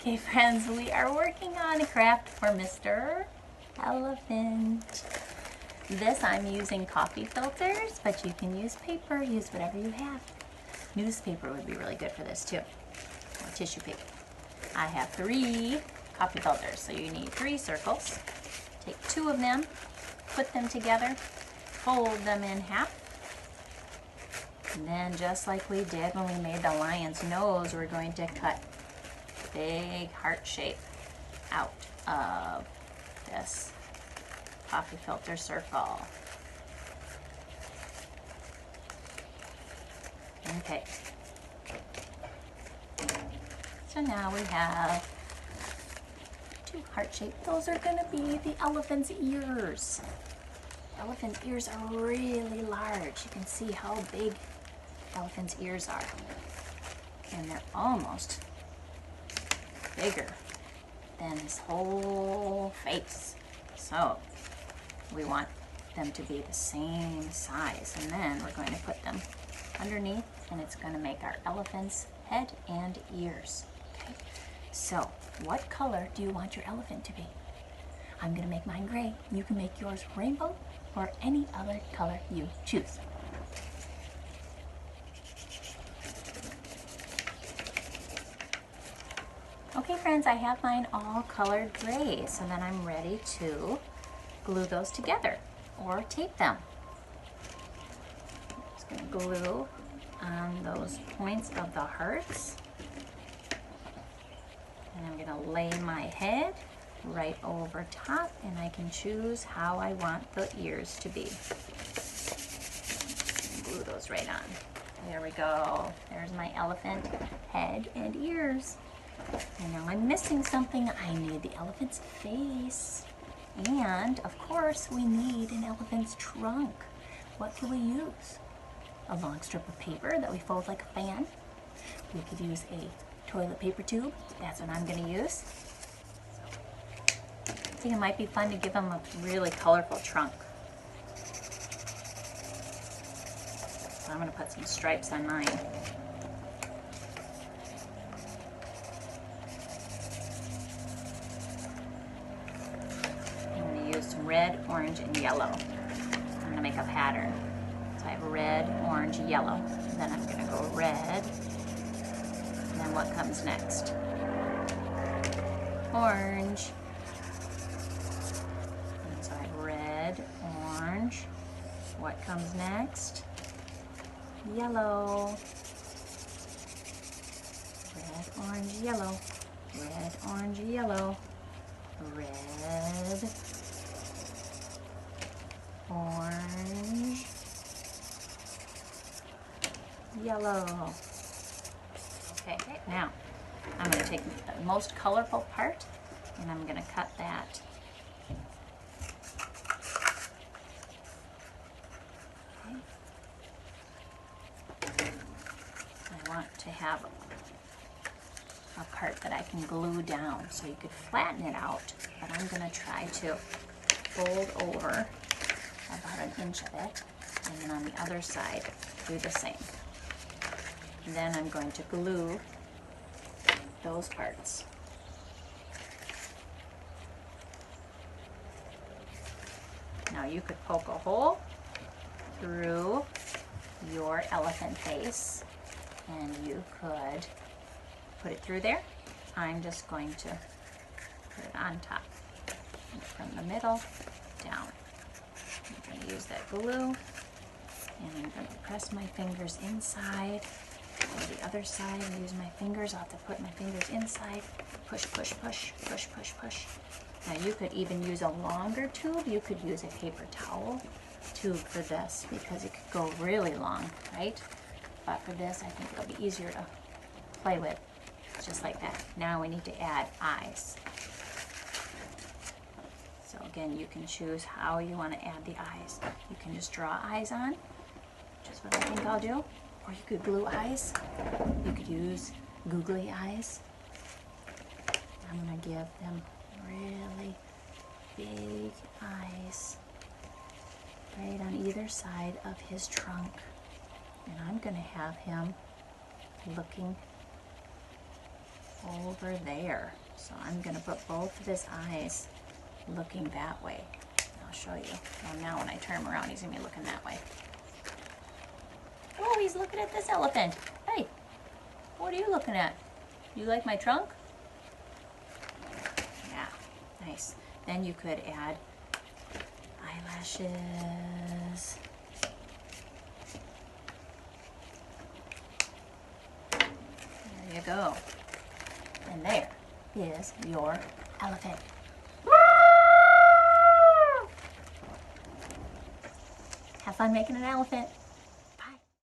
Okay friends, we are working on a craft for Mr. Elephant. This I'm using coffee filters, but you can use paper, use whatever you have. Newspaper would be really good for this too, or tissue paper. I have 3 coffee filters, so you need 3 circles. Take 2 of them, put them together, fold them in half, and then just like we did when we made the lion's nose, we're going to cut big heart shape out of this coffee filter circle. Okay. So now we have 2 heart shaped. Those are going to be the elephant's ears. Elephant ears are really large. You can see how big elephant's ears are. And they're almost bigger than his whole face. So we want them to be the same size, and then we're going to put them underneath, and it's going to make our elephant's head and ears. Okay, so what color do you want your elephant to be? I'm going to make mine gray. You can make yours rainbow or any other color you choose. Okay friends, I have mine all colored gray, so then I'm ready to glue those together or tape them. I'm just going to glue on those points of the hearts, and I'm going to lay my head right over top, and I can choose how I want the ears to be. Glue those right on. There we go. There's my elephant head and ears. And now I'm missing something. I need the elephant's face. And of course we need an elephant's trunk. What can we use? A long strip of paper that we fold like a fan. We could use a toilet paper tube. That's what I'm going to use. I think it might be fun to give them a really colorful trunk. So I'm going to put some stripes on mine. Some red, orange, and yellow. I'm going to make a pattern. So I have red, orange, yellow. Then I'm going to go red. And then what comes next? Orange. And so I have red, orange. What comes next? Yellow. Red, orange, yellow. Red, orange, yellow. Red, orange, yellow. Okay, now I'm going to take the most colorful part and I'm going to cut that. Okay. I want to have a part that I can glue down, so you could flatten it out, but I'm going to try to fold over about 1 inch of it, and then on the other side do the same. And then I'm going to glue those parts. Now you could poke a hole through your elephant face, and you could put it through there. I'm just going to put it on top, from the middle down. I'm going to use that glue, and I'm going to press my fingers inside. On the other side, I use my fingers. I'll have to put my fingers inside. Push, push, push, push, push, push. Now you could even use a longer tube. You could use a paper towel tube for this, because it could go really long, right? But for this, I think it'll be easier to play with. Just like that. Now we need to add eyes. So again, you can choose how you want to add the eyes. You can just draw eyes on, which is what I think I'll do. Or you could glue eyes. You could use googly eyes. I'm going to give them really big eyes right on either side of his trunk. And I'm going to have him looking over there. So I'm going to put both of his eyes looking that way. I'll show you. Well, now when I turn him around, he's going to be looking that way. Oh, he's looking at this elephant. Hey, what are you looking at? You like my trunk? Yeah, nice. Then you could add eyelashes. There you go. And there is your elephant. Have fun making an elephant.